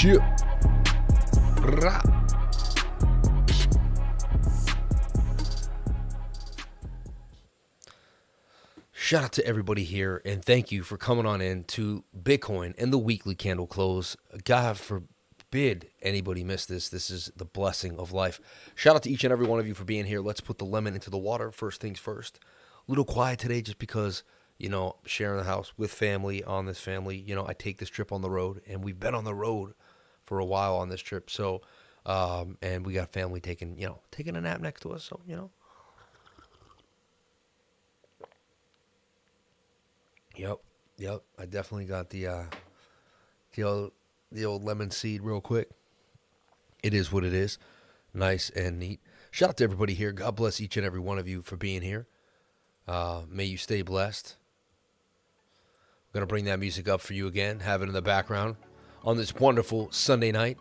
Shit. Rah. Shout out to everybody here, and thank you for coming on in to Bitcoin and the weekly candle close. God forbid anybody miss this. This is the blessing of life. Shout out to each and every one of you for being here. Let's put the lemon into the water. First things first. A little quiet today just because, you know, sharing the house with family on this family. You know, I take this trip on the road, and we've been on the road for a while on this trip. So, and we got family taking a nap next to us. So, you know. Yep. I definitely got the old lemon seed real quick. It is what it is. Nice and neat. Shout out to everybody here. God bless each and every one of you for being here. May you stay blessed. I'm going to bring that music up for you again. Have it in the background on this wonderful Sunday night.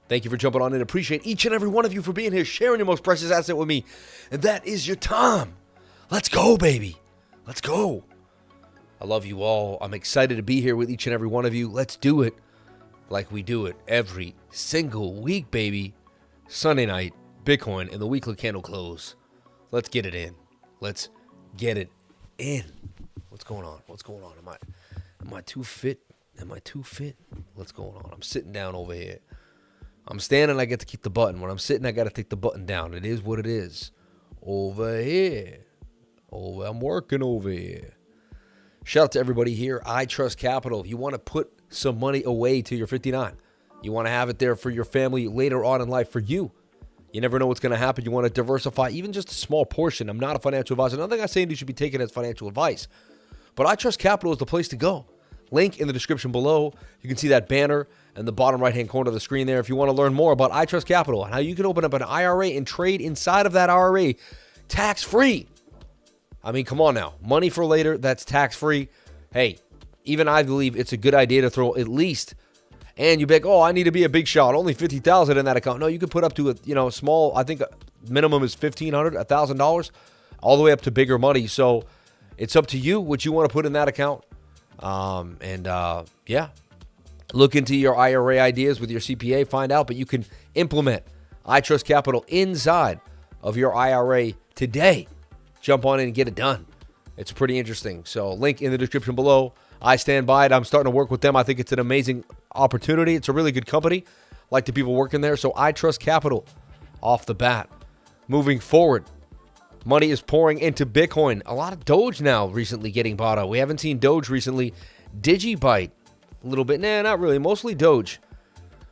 Thank you for jumping on in. Appreciate each and every one of you for being here, sharing your most precious asset with me. And that is your time. Let's go, baby. Let's go. I love you all. I'm excited to be here with each and every one of you. Let's do it like we do it every single week, baby. Sunday night, Bitcoin, and the weekly candle close. Let's get it in. Let's get it in. What's going on? Am I too fit? What's going on? I'm sitting down over here. I'm standing, I get to keep the button. When I'm sitting, I got to take the button down. It is what it is. Over here. I'm working over here. Shout out to everybody here. ITrust Capital. If you want to put some money away till you're 59, you want to have it there for your family later on in life, for you. You never know what's going to happen. You want to diversify even just a small portion. I'm not a financial advisor. Nothing I'm saying you should be taking as financial advice. But ITrust Capital is the place to go. Link in the description below. You can see that banner in the bottom right-hand corner of the screen there if you want to learn more about ITrust Capital and how you can open up an IRA and trade inside of that IRA tax-free. I mean, come on now. Money for later, that's tax-free. Hey, even I believe it's a good idea to throw at least, and you be like, oh, I need to be a big shot, only $50,000 in that account. No, you can put up to a small, I think minimum is $1,500, $1,000, all the way up to bigger money. So it's up to you what you want to put in that account. Yeah, look into your IRA ideas with your CPA, find out, but you can implement ITrust Capital inside of your IRA today. Jump on in and get it done. It's pretty interesting. So link in the description below. I stand by it. I'm starting to work with them. I think it's an amazing opportunity. It's a really good company. Like the people working there. So ITrust Capital off the bat. Moving forward, money is pouring into Bitcoin. A lot of Doge now recently getting bought up. We haven't seen Doge recently. DigiByte, a little bit. Nah, not really. Mostly Doge.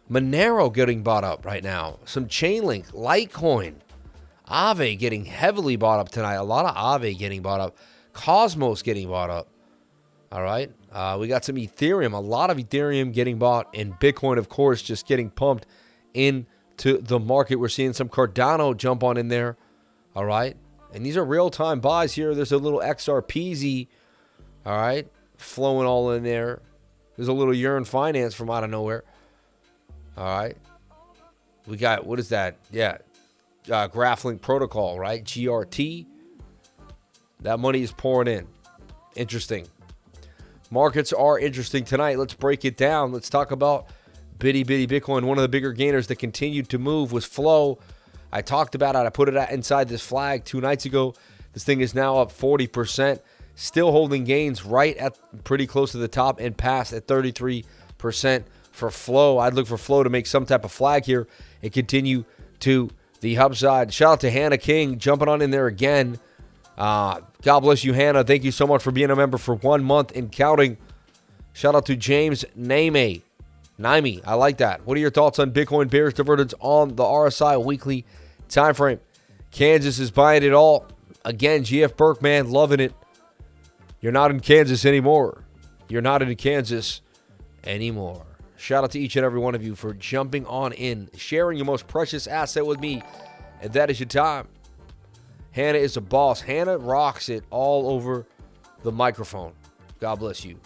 Monero getting bought up right now. Some Chainlink, Litecoin. Aave getting heavily bought up tonight. A lot of Aave getting bought up. Cosmos getting bought up. All right. We got some Ethereum. A lot of Ethereum getting bought. And Bitcoin, of course, just getting pumped into the market. We're seeing some Cardano jump on in there. All right. And these are real-time buys here. There's a little XRPZ. All right. Flowing all in there. There's a little Yearn Finance from out of nowhere. All right. We got, what is that? Yeah. GraphLink Protocol, right? GRT. That money is pouring in. Interesting. Markets are interesting tonight. Let's break it down. Let's talk about Bitty Bitcoin. One of the bigger gainers that continued to move was Flow. I talked about it. I put it inside this flag 2 nights ago. This thing is now up 40%. Still holding gains right at pretty close to the top and past at 33% for Flow. I'd look for Flow to make some type of flag here and continue to the upside. Shout out to Hannah King jumping on in there again. God bless you, Hannah. Thank you so much for being a member for 1 month and counting. Shout out to James Naime. I like that. What are your thoughts on Bitcoin bearish divergence on the RSI weekly time frame? Kansas is buying it all. Again, GF Burke, man, loving it. You're not in Kansas anymore. You're not in Kansas anymore. Shout out to each and every one of you for jumping on in, sharing your most precious asset with me, and that is your time. Hannah is a boss. Hannah rocks it all over the microphone. God bless you.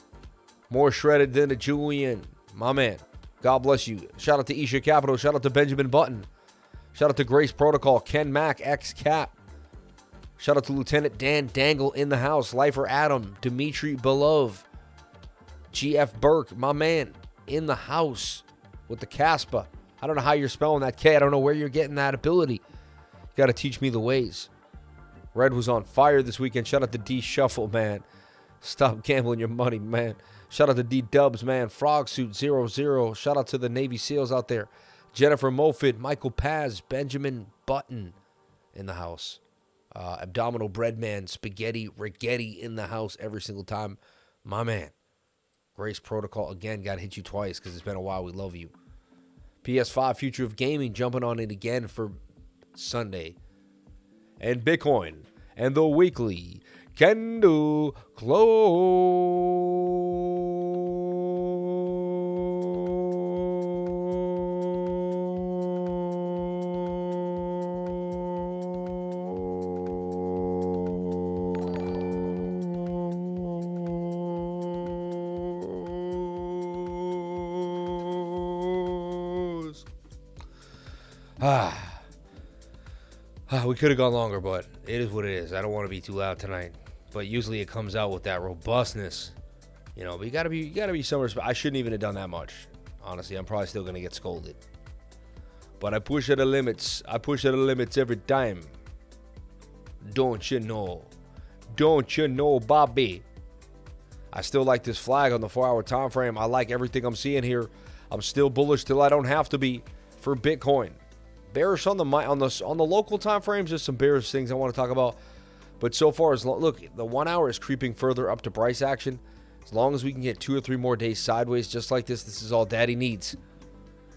More shredded than a Julian. My man. God bless you. Shout out to Isha Capital. Shout out to Benjamin Button. Shout out to Grace Protocol. Ken Mack, X-Cap. Shout out to Lieutenant Dan Dangle in the house. Lifer Adam. Dimitri Belov. GF Burke, my man, in the house with the Caspa. I don't know how you're spelling that K. I don't know where you're getting that ability. You got to teach me the ways. Red was on fire this weekend. Shout out to D Shuffle, man. Stop gambling your money, man. Shout out to D Dubs, man. Frog Suit 00. Shout out to the Navy SEALs out there. Jennifer Mofid, Michael Paz, Benjamin Button in the house. Abdominal Bread Man, Spaghetti Rigetti in the house every single time. My man. Grace Protocol, again, got to hit you twice because it's been a while. We love you. PS5 Future of Gaming jumping on it again for Sunday. And Bitcoin and the weekly candle close. We could have gone longer, but it is what it is. I don't want to be too loud tonight, but usually it comes out with that robustness, you know. But you gotta be some respect. I shouldn't even have done that much, honestly. I'm probably still gonna get scolded, but I push at the limits. I push at the limits every time. Don't you know? Don't you know, Bobby? I still like this flag on the 4-hour time frame. I like everything I'm seeing here. I'm still bullish till I don't have to be for Bitcoin. Bearish on the local time frames. There's some bearish things I want to talk about, But so far, look, the 1 hour is creeping further up to price action. As long as we can get 2 or 3 more days sideways just like this is all Daddy needs.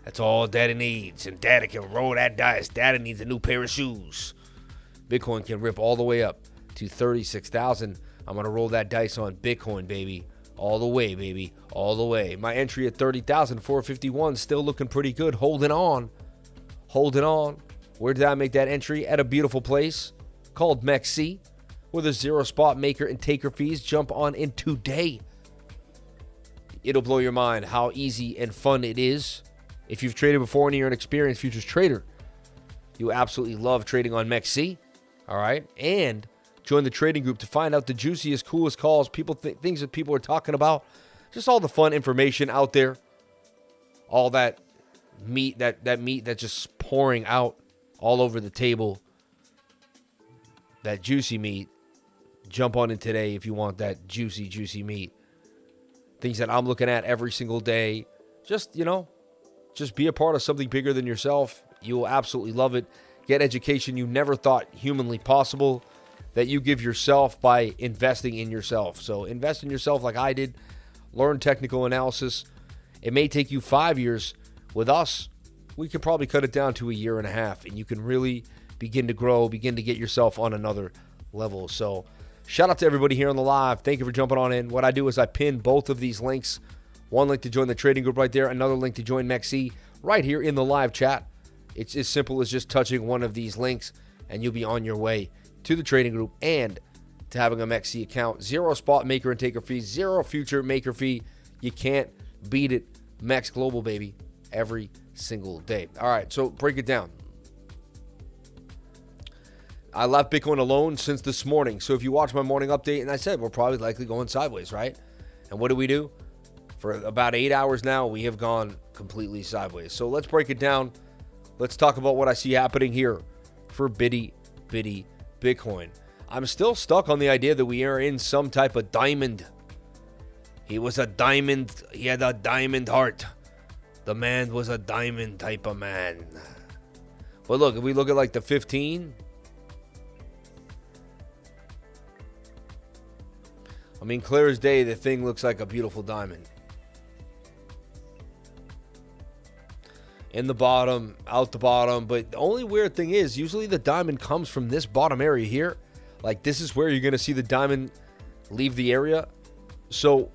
That's all Daddy needs. And Daddy can roll that dice. Daddy needs a new pair of shoes. Bitcoin can rip all the way up to 36,000. I'm going to roll that dice on Bitcoin, baby. All the way, baby. All the way. My entry at 30,451 still looking pretty good. Holding on. Holding on. Where did I make that entry? At a beautiful place called MEXC with a 0 spot maker and taker fees. Jump on in today. It'll blow your mind how easy and fun it is. If you've traded before and you're an experienced futures trader, you absolutely love trading on MEXC. All right. And join the trading group to find out the juiciest, coolest calls, things that people are talking about. Just all the fun information out there. All that meat, that meat that's just pouring out all over the table. That juicy meat. Jump on in today if you want that juicy, juicy meat. Things that I'm looking at every single day. Just be a part of something bigger than yourself. You will absolutely love it. Get education you never thought humanly possible that you give yourself by investing in yourself. So invest in yourself like I did. Learn technical analysis. It may take you 5 years. With us, we can probably cut it down to 1.5 years, and you can really begin to grow, begin to get yourself on another level. So shout out to everybody here on the live. Thank you for jumping on in. What I do is I pin both of these links. One link to join the trading group right there. Another link to join MEXC right here in the live chat. It's as simple as just touching one of these links, and you'll be on your way to the trading group and to having a MEXC account. 0 spot maker and taker fee, 0 future maker fee. You can't beat it. MEX Global, baby, every single day. All right, so break it down. I left Bitcoin alone since this morning. So if you watch my morning update, and I said we're probably likely going sideways, right? And what do? For about 8 hours now, we have gone completely sideways. So let's break it down. Let's talk about what I see happening here for bitty Bitcoin. I'm still stuck on the idea that we are in some type of diamond. He was a diamond. He had a diamond heart. The man was a diamond type of man. But look, if we look at like the 15, I mean, clear as day, the thing looks like a beautiful diamond. In the bottom, out the bottom. But the only weird thing is, usually the diamond comes from this bottom area here. Like, this is where you're going to see the diamond leave the area. So,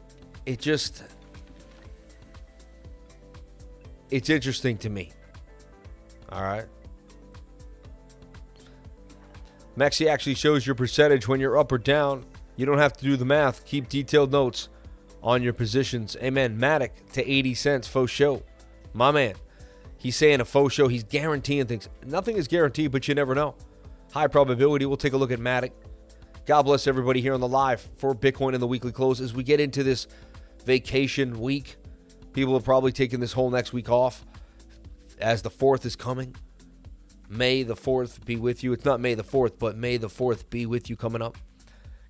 it's interesting to me. All right. MEXC actually shows your percentage when you're up or down. You don't have to do the math. Keep detailed notes on your positions. Amen. Matic to 80 cents. Faux show. My man. He's saying a faux show. He's guaranteeing things. Nothing is guaranteed, but you never know. High probability. We'll take a look at Matic. God bless everybody here on the live for Bitcoin in the weekly close. As we get into this vacation week, people have probably taken this whole next week off as the 4th is coming. May the 4th be with you. It's not May the 4th, but May the 4th be with you coming up.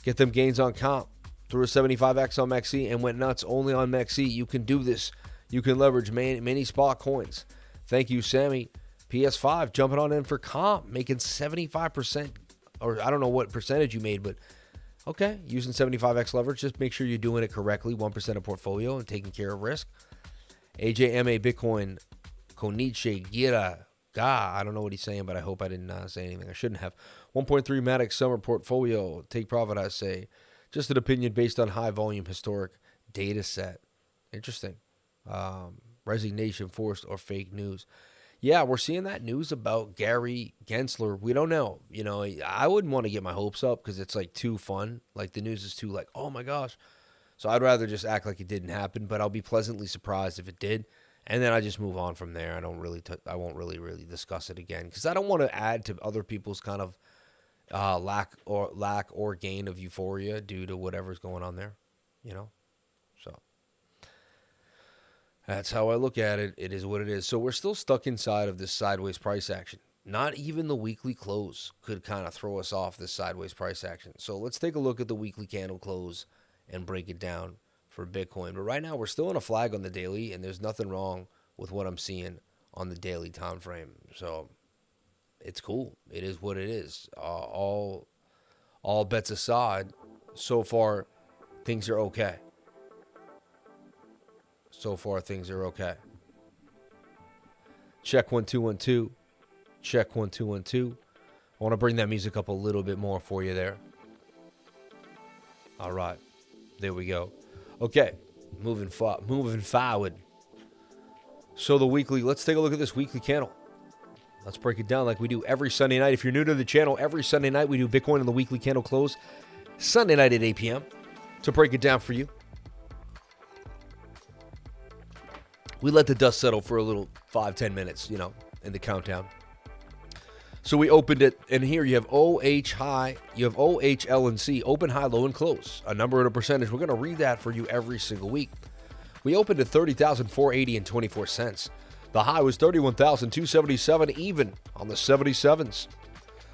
Get them gains on comp. Threw a 75x on MEXC and went nuts only on MEXC. You can do this. You can leverage many spot coins. Thank you, Sammy. PS5 jumping on in for comp, making 75%, or I don't know what percentage you made, but okay, using 75x leverage. Just make sure you're doing it correctly, 1% of portfolio and taking care of risk. AJMA Bitcoin, Konichi Gira, Ga. I don't know what he's saying, but I hope I didn't say anything I shouldn't have. 1.3 Matic summer portfolio. Take profit, I say. Just an opinion based on high volume historic data set. Interesting. Resignation, forced, or fake news. Yeah, we're seeing that news about Gary Gensler. We don't know. You know, I wouldn't want to get my hopes up because it's like too fun. Like the news is too like, oh my gosh. So I'd rather just act like it didn't happen, but I'll be pleasantly surprised if it did. And then I just move on from there. I won't really discuss it again because I don't want to add to other people's kind of lack or gain of euphoria due to whatever's going on there, you know. So that's how I look at it. It is what it is. So we're still stuck inside of this sideways price action. Not even the weekly close could kind of throw us off this sideways price action. So let's take a look at the weekly candle close and break it down for Bitcoin. But right now we're still in a flag on the daily, and there's nothing wrong with what I'm seeing on the daily time frame. So it's cool. It is what it is. All all bets aside, so far things are okay. So far things are okay. Check 1 2 1 2. Check 1 2 1 2. I want to bring that music up a little bit more for you there. All right. There we go. Okay. Moving forward. So the weekly, let's take a look at this weekly candle. Let's break it down like we do every Sunday night. If you're new to the channel, every Sunday night we do Bitcoin in the weekly candle close. Sunday night at 8 p.m. to break it down for you. We let the dust settle for a little 5-10 minutes, you know, in the countdown. So we opened it, and here you have OH high, you have OH, L, and C, open, high, low, and close. A number and a percentage. We're going to read that for you every single week. We opened at 30,480 and 24 cents. The high was 31,277 even on the 77s.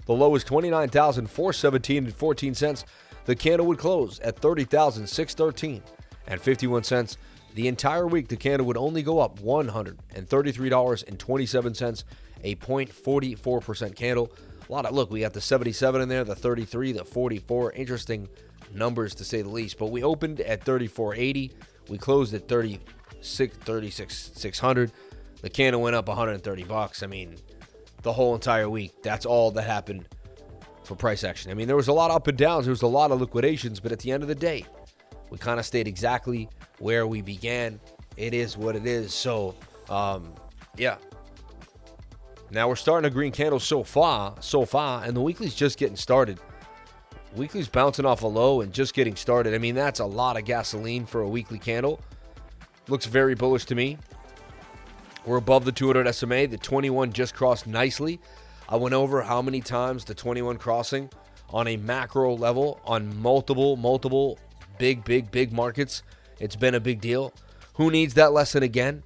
The low was 29,417 and 14 cents. The candle would close at 30,613 and 51 cents. The entire week, the candle would only go up $133.27, a 0.44% candle. A lot of, look, we got the 77 in there, the 33, the 44. Interesting numbers to say the least. But we opened at 34.80. We closed at 36,600. The candle went up $130. I mean, the whole entire week, that's all that happened for price action. I mean, there was a lot of up and downs. There was a lot of liquidations. But at the end of the day, we kind of stayed exactly where we began. It is what it is. So, yeah. Now we're starting a green candle so far, and the weekly's just getting started. Weekly's bouncing off a low and just getting started. I mean, that's a lot of gasoline for a weekly candle. Looks very bullish to me. We're above the 200 SMA. The 21 just crossed nicely. I went over how many times the 21 crossing on a macro level on multiple big markets. It's been a big deal. Who needs that lesson again?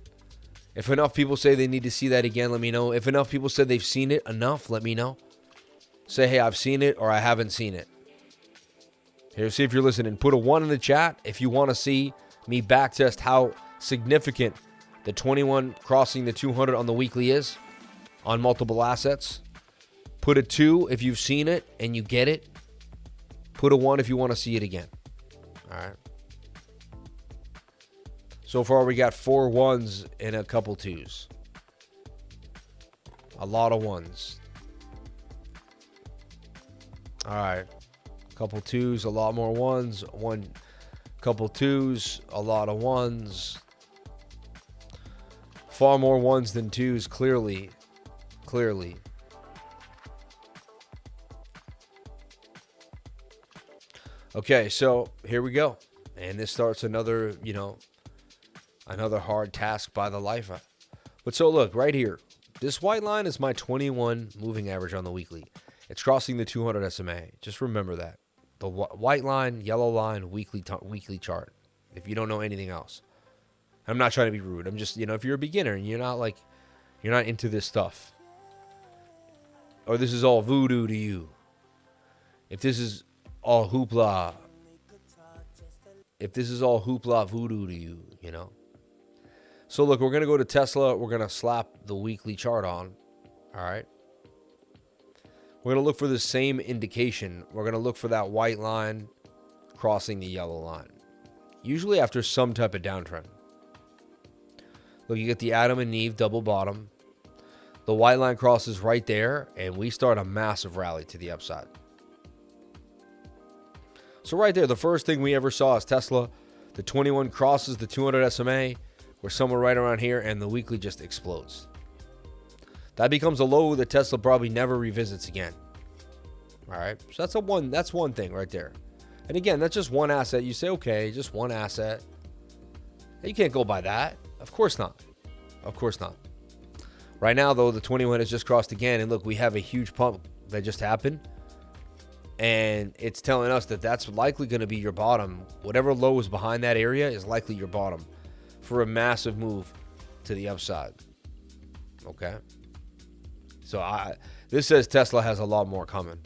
If enough people say they need to see that again, let me know. If enough people said they've seen it enough, let me know. Say, hey, I've seen it or I haven't seen it. Here, see if you're listening. Put a 1 in the chat if you want to see me backtest how significant the 21 crossing the 200 on the weekly is on multiple assets. Put a 2 if you've seen it and you get it. Put a 1 if you want to see it again. All right. So far, we got 4 1s and a couple 2s. A lot of 1s. All right. A couple 2s, a lot more 1s. Couple 2s, a lot of 1s. Far more 1s than 2s, clearly. Okay, so here we go. And this starts another, another hard task by the lifer. But so look, right here. This white line is my 21 moving average on the weekly. It's crossing the 200 SMA. Just remember that. The white line, yellow line, weekly chart. If you don't know anything else. I'm not trying to be rude. I'm just, if you're a beginner and you're not into this stuff. Or this is all voodoo to you. If this is all hoopla. If this is all hoopla voodoo to you, So look, we're going to go to Tesla. We're going to slap the weekly chart on. All right. We're going to look for the same indication. We're going to look for that white line crossing the yellow line. Usually after some type of downtrend. Look, you get the Adam and Eve double bottom. The white line crosses right there, and we start a massive rally to the upside. So right there, the first thing we ever saw is Tesla. The 21 crosses the 200 SMA. We're somewhere right around here, and the weekly just explodes. That becomes a low that Tesla probably never revisits again. All right, so that's one thing right there. And again, that's just one asset. You say, okay, just one asset. You can't go by that. Of course not. Of course not. Right now, though, the 21 has just crossed again, and look, we have a huge pump that just happened. And it's telling us that that's likely going to be your bottom. Whatever low is behind that area is likely your bottom for a massive move to the upside. Okay? So this says Tesla has a lot more coming,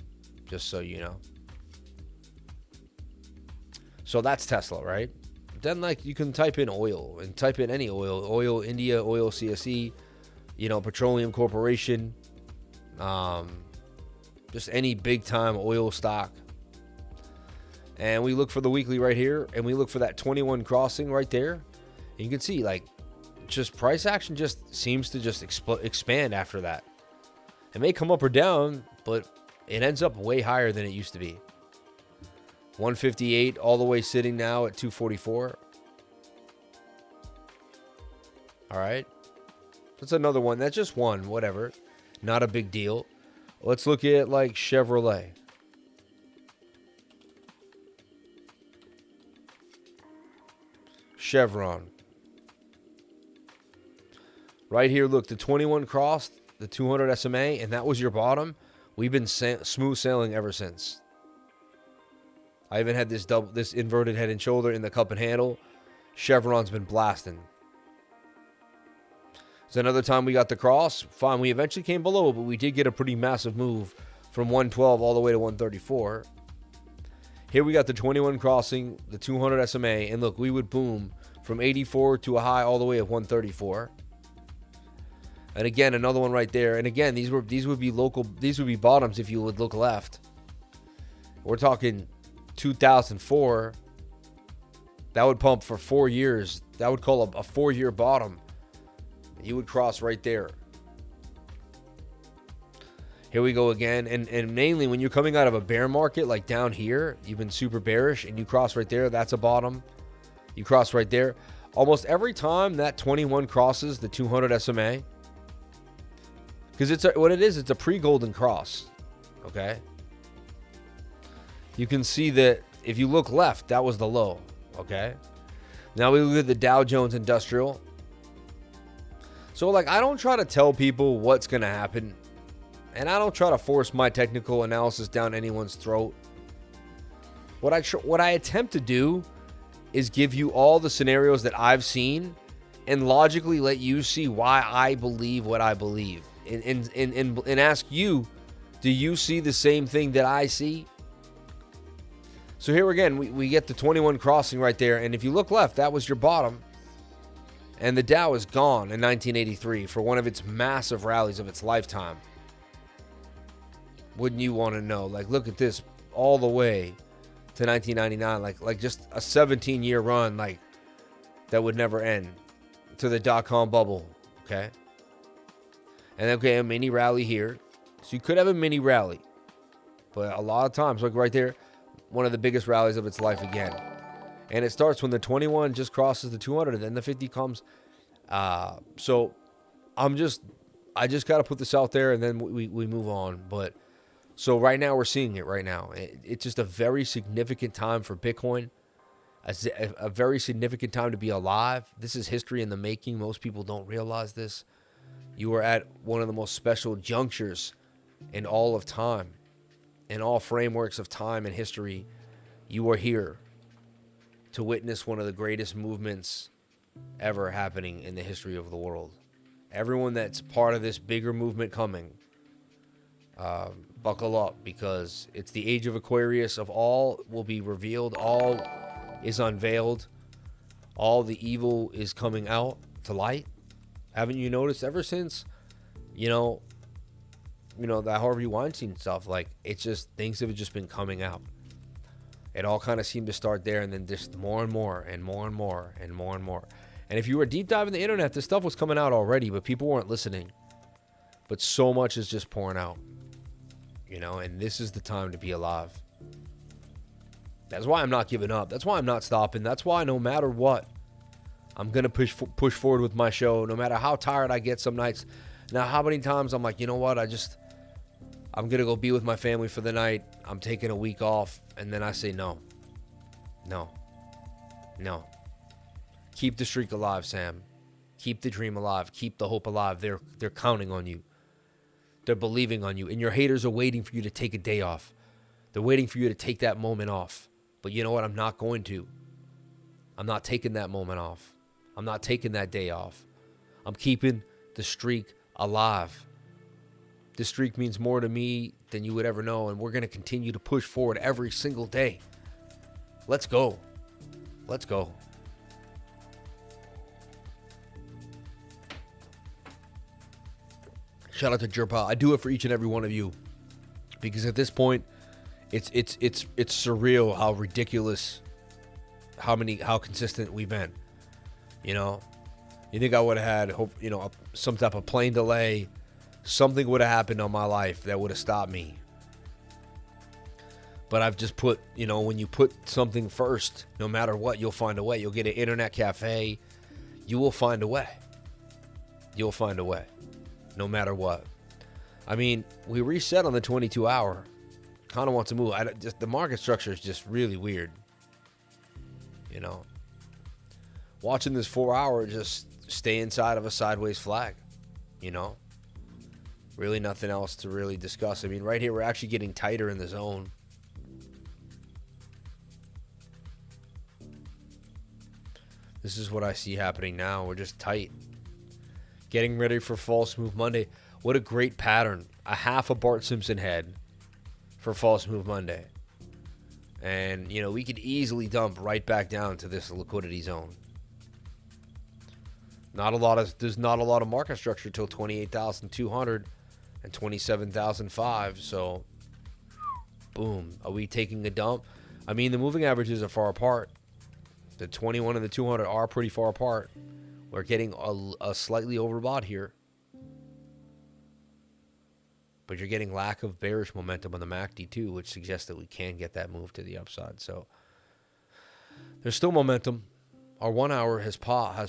just so you know. So that's Tesla, right? Then you can type in oil and type in any oil. Oil India, oil CSE, Petroleum Corporation, just any big time oil stock. And we look for the weekly right here, and we look for that 21 crossing right there. And you can see, like, just price action just seems to just expand after that. It may come up or down, but it ends up way higher than it used to be. 158 all the way sitting now at 244. All right. That's another one. That's just one, whatever. Not a big deal. Let's look at like Chevrolet. Chevron. Right here, look, the 21 crossed, the 200 SMA, and that was your bottom. We've been smooth sailing ever since. I even had this inverted head and shoulder in the cup and handle. Chevron's been blasting. So another time we got the cross. Fine, we eventually came below, but we did get a pretty massive move from 112 all the way to 134. Here we got the 21 crossing, the 200 SMA, and look, we would boom from 84 to a high all the way of 134. And again, another one right there. And again, these would be bottoms if you would look left. We're talking 2004. That would pump for 4 years. That would call a 4-year bottom. You would cross right there. Here we go again. And mainly when you're coming out of a bear market, like down here, you've been super bearish, and you cross right there, that's a bottom. You cross right there. Almost every time that 21 crosses the 200 SMA, because it's it's a pre-golden cross, okay? You can see that if you look left, that was the low, okay? Now we look at the Dow Jones Industrial. So, like, I don't try to tell people what's going to happen, and I don't try to force my technical analysis down anyone's throat. What I attempt to do is give you all the scenarios that I've seen and logically let you see why I believe what I believe. And ask you, do you see the same thing that I see? So here again, we get the 21 crossing right there. And if you look left, that was your bottom. And the Dow is gone in 1983 for one of its massive rallies of its lifetime. Wouldn't you want to know? Like, look at this all the way to 1999. Like just a 17-year run, like, that would never end to the dot-com bubble, okay? And okay, a mini rally here. So you could have a mini rally. But a lot of times, like right there, one of the biggest rallies of its life again. And it starts when the 21 just crosses the 200, and then the 50 comes. So I just got to put this out there, and then we move on. But so right now we're seeing it right now. It's just a very significant time for Bitcoin. A very significant time to be alive. This is history in the making. Most people don't realize this. You are at one of the most special junctures in all of time. In all frameworks of time and history, you are here to witness one of the greatest movements ever happening in the history of the world. Everyone that's part of this bigger movement coming, buckle up, because it's the age of Aquarius. Of all will be revealed, all is unveiled, all the evil is coming out to light. Haven't you noticed ever since, that Harvey Weinstein stuff, like, it's just, things have just been coming out. It all kind of seemed to start there, and then just more and more and more and more and more and more. And if you were deep diving the internet, this stuff was coming out already, but people weren't listening. But so much is just pouring out, and this is the time to be alive. That's why I'm not giving up. That's why I'm not stopping. That's why no matter what, I'm going to push forward with my show, no matter how tired I get some nights. Now, how many times I'm like, you know what, I'm going to go be with my family for the night. I'm taking a week off. And then I say, no. Keep the streak alive, Sam. Keep the dream alive. Keep the hope alive. They're counting on you. They're believing on you. And your haters are waiting for you to take a day off. They're waiting for you to take that moment off. But you know what? I'm not going to. I'm not taking that moment off. I'm not taking that day off. I'm keeping the streak alive. This streak means more to me than you would ever know, and we're going to continue to push forward every single day. Let's go. Let's go. Shout out to Jerpa. I do it for each and every one of you, because at this point, it's surreal how ridiculous, how consistent we've been. You know, you think I would have had, some type of plane delay, something would have happened on my life that would have stopped me. But I've just put, when you put something first, no matter what, you'll find a way. You'll get an internet cafe. You will find a way. You'll find a way, no matter what. I mean, we reset on the 22-hour. Kind of want to move. The market structure is just really weird. Watching this 4-hour just stay inside of a sideways flag. Really nothing else to really discuss. I mean, right here, we're actually getting tighter in the zone. This is what I see happening now. We're just tight. Getting ready for false move Monday. What a great pattern. A half a Bart Simpson head for false move Monday. And, we could easily dump right back down to this liquidity zone. There's not a lot of market structure till 28,200 and 27,005. So, boom. Are we taking a dump? I mean, the moving averages are far apart. The 21 and the 200 are pretty far apart. We're getting a slightly overbought here. But you're getting lack of bearish momentum on the MACD too, which suggests that we can get that move to the upside. So there's still momentum. Our 1 hour has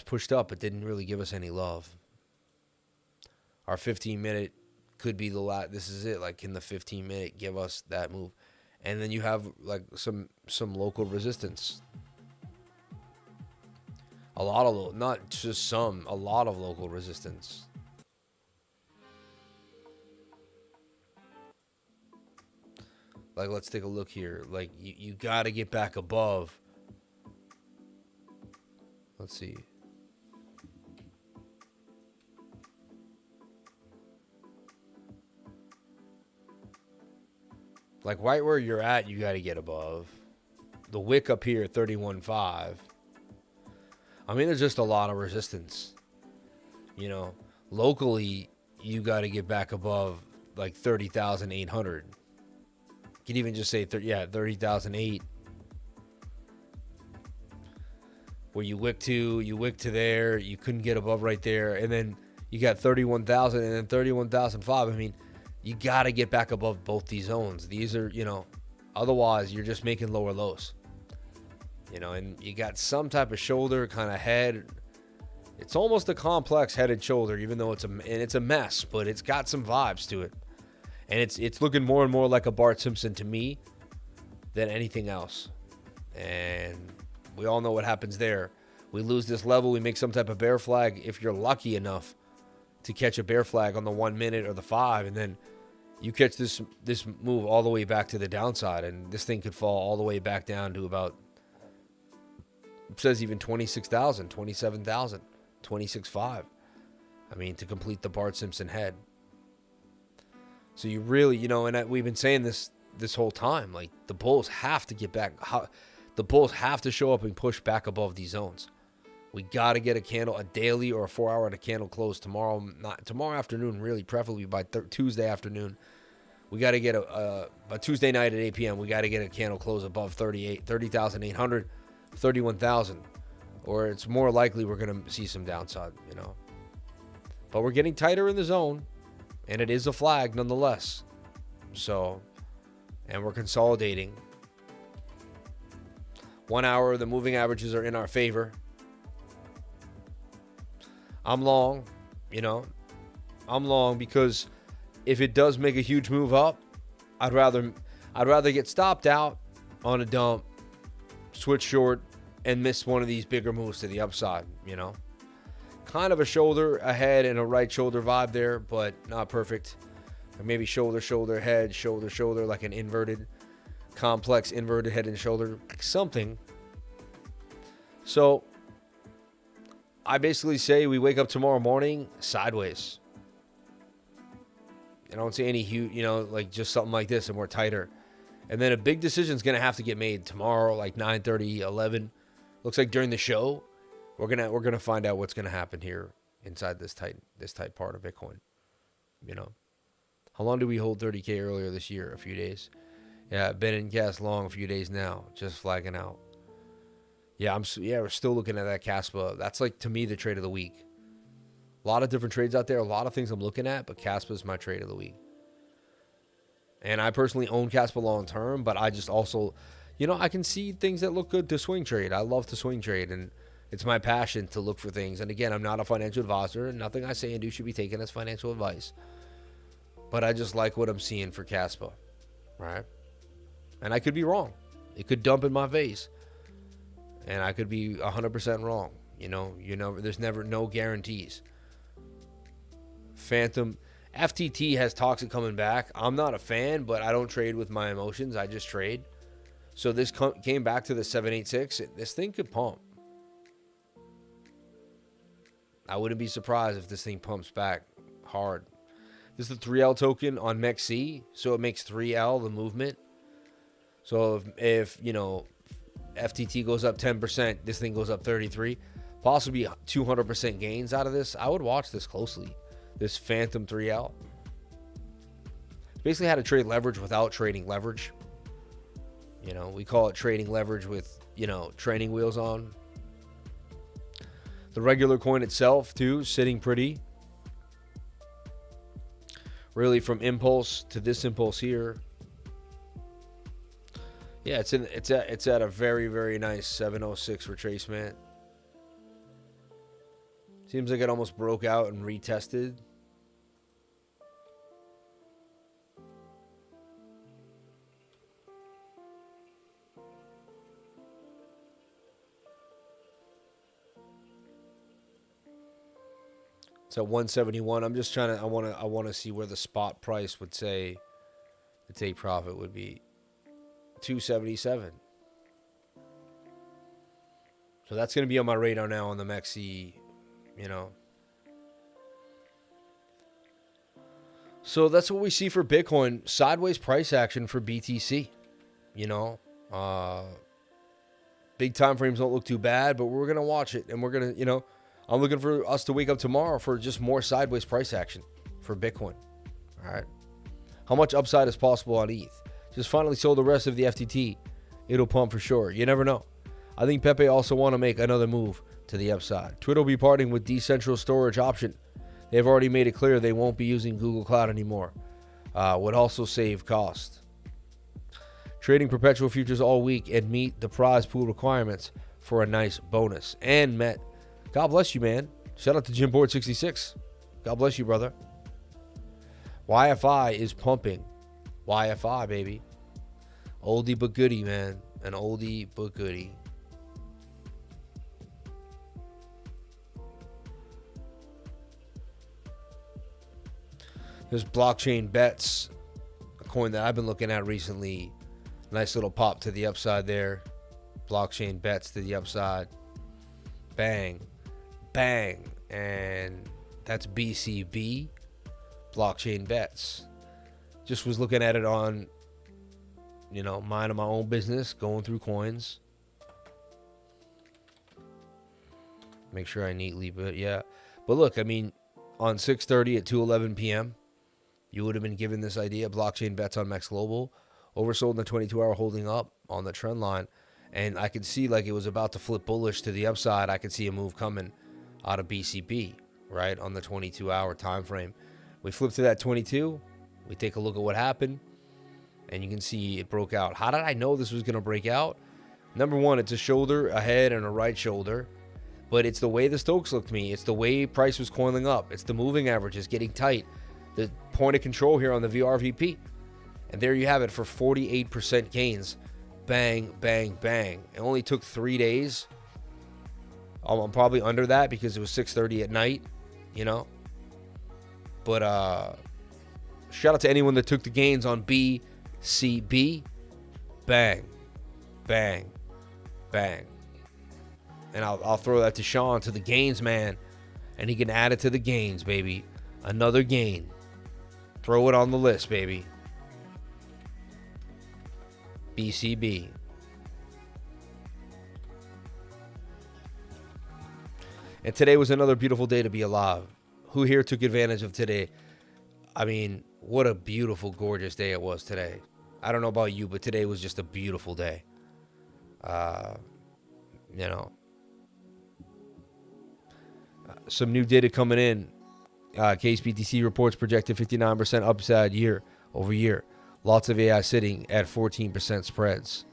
pushed up, but didn't really give us any love. Our 15-minute could be the last. This is it. Like, can the 15-minute give us that move? And then you have like some local resistance. A lot of, not just some, a lot of local resistance. Like, let's take a look here. Like, you got to get back above. Let's see. Like, right where you're at, you got to get above. The wick up here, 31.5. I mean, there's just a lot of resistance. Locally, you got to get back above like 30,800. You can even just say 30,008. Where you wick to there, you couldn't get above right there, and then you got 31,000 and then 31,005. I mean, you got to get back above both these zones. These are, otherwise you're just making lower lows. And you got some type of shoulder, kind of head. It's almost a complex headed shoulder, even though it's a mess, but it's got some vibes to it. And it's looking more and more like a Bart Simpson to me than anything else. And we all know what happens there. We lose this level, we make some type of bear flag. If you're lucky enough to catch a bear flag on the 1 minute or the 5, and then you catch this move all the way back to the downside, and this thing could fall all the way back down to about, it says even 26,000, 27,000, 26.5. I mean, to complete the Bart Simpson head. So you really, and we've been saying this whole time, like, the bulls have to get back. The bulls have to show up and push back above these zones. We got to get a candle, a daily or a 4-hour to candle close tomorrow afternoon, really, preferably by Tuesday afternoon. We got to get a Tuesday night at 8 p.m. We got to get a candle close above 30,800, 31,000, or it's more likely we're going to see some downside, But we're getting tighter in the zone, and it is a flag nonetheless. So, and we're consolidating. 1 hour, the moving averages are in our favor. I'm long, I'm long because if it does make a huge move up, I'd rather get stopped out on a dump, switch short, and miss one of these bigger moves to the upside, Kind of a shoulder, a head, and a right shoulder vibe there, but not perfect. Or maybe shoulder, shoulder, head, shoulder, shoulder, like an inverted, complex inverted head and shoulder, something. So I basically say we wake up tomorrow morning sideways. I don't see any huge, like just something like this, and we're tighter. And then a big decision is going to have to get made tomorrow, like 9:30, 11. Looks like during the show, we're gonna find out what's gonna happen here inside this tight part of Bitcoin. How long did we hold 30K earlier this year? A few days. Yeah, been in gas long a few days now, just flagging out. Yeah, we're still looking at that Caspa. That's like, to me, the trade of the week. A lot of different trades out there, a lot of things I'm looking at, but Caspa is my trade of the week. And I personally own Caspa long term, but I just also, I can see things that look good to swing trade. I love to swing trade, and it's my passion to look for things. And again, I'm not a financial advisor, and nothing I say and do should be taken as financial advice. But I just like what I'm seeing for Caspa, right? And I could be wrong. It could dump in my face. And I could be 100% wrong. There's never no guarantees. Phantom FTT has toxic coming back. I'm not a fan, but I don't trade with my emotions. I just trade. So this came back to the 786. This thing could pump. I wouldn't be surprised if this thing pumps back hard. This is the 3L token on MEXC, so it makes 3L the movement. So if FTT goes up 10%, this thing goes up 33, possibly 200% gains out of this. I would watch this closely. This Phantom 3L. Basically how to trade leverage without trading leverage. We call it trading leverage with, training wheels on. The regular coin itself, too, sitting pretty. Really from impulse to this impulse here. Yeah, it's at a very, very nice 706 retracement. Seems like it almost broke out and retested. It's at 171. I'm just trying to. I want to see where the spot price would say the take profit would be. 277. So that's going to be on my radar now on the MEXC, So that's what we see for Bitcoin. Sideways price action for BTC. Big time frames don't look too bad, but we're going to watch it. And we're going to, I'm looking for us to wake up tomorrow for just more sideways price action for Bitcoin. All right. How much upside is possible on ETH? Just finally sold the rest of the FTT. It'll pump for sure. You never know. I think Pepe also want to make another move to the upside. Twitter will be parting with decentral storage option. They've already made it clear they won't be using Google Cloud anymore. Would also save cost. Trading perpetual futures all week and meet the prize pool requirements for a nice bonus. And met. God bless you, man. Shout out to Jimboard66. God bless you, brother. YFI is pumping. YFI, baby. Oldie but goodie, man. An oldie but goodie. There's blockchain bets, a coin that I've been looking at recently. Nice little pop to the upside there. Blockchain bets to the upside. Bang. Bang. And that's BCB. Blockchain bets. Just was looking at it on, minding my own business, going through coins. Make sure I neatly, but yeah. But look, on 6:30 at 2:11 p.m., you would have been given this idea. Blockchain bets on MEXC Global. Oversold in the 22-hour, holding up on the trend line. And I could see like it was about to flip bullish to the upside. I could see a move coming out of BCB, right, on the 22-hour time frame. We flip to that 22. We take a look at what happened, and you can see it broke out. How did I know this was going to break out? Number one, it's a shoulder, a head, and a right shoulder. But it's the way the Stokes looked to me. It's the way price was coiling up. It's the moving averages getting tight. The point of control here on the VRVP. And there you have it for 48% gains. Bang, bang, bang. It only took 3 days. I'm probably under that because it was 6:30 at night, But shout out to anyone that took the gains on BCB. Bang, bang, bang. And I'll throw that to Sean, to the gains, man. And he can add it to the gains, baby. Another gain. Throw it on the list, baby. BCB. And today was another beautiful day to be alive. Who here took advantage of today? What a beautiful, gorgeous day it was today. I don't know about you, but today was just a beautiful day. Some new data coming in. KSBTC reports projected 59% upside year over year. Lots of AI sitting at 14% spreads.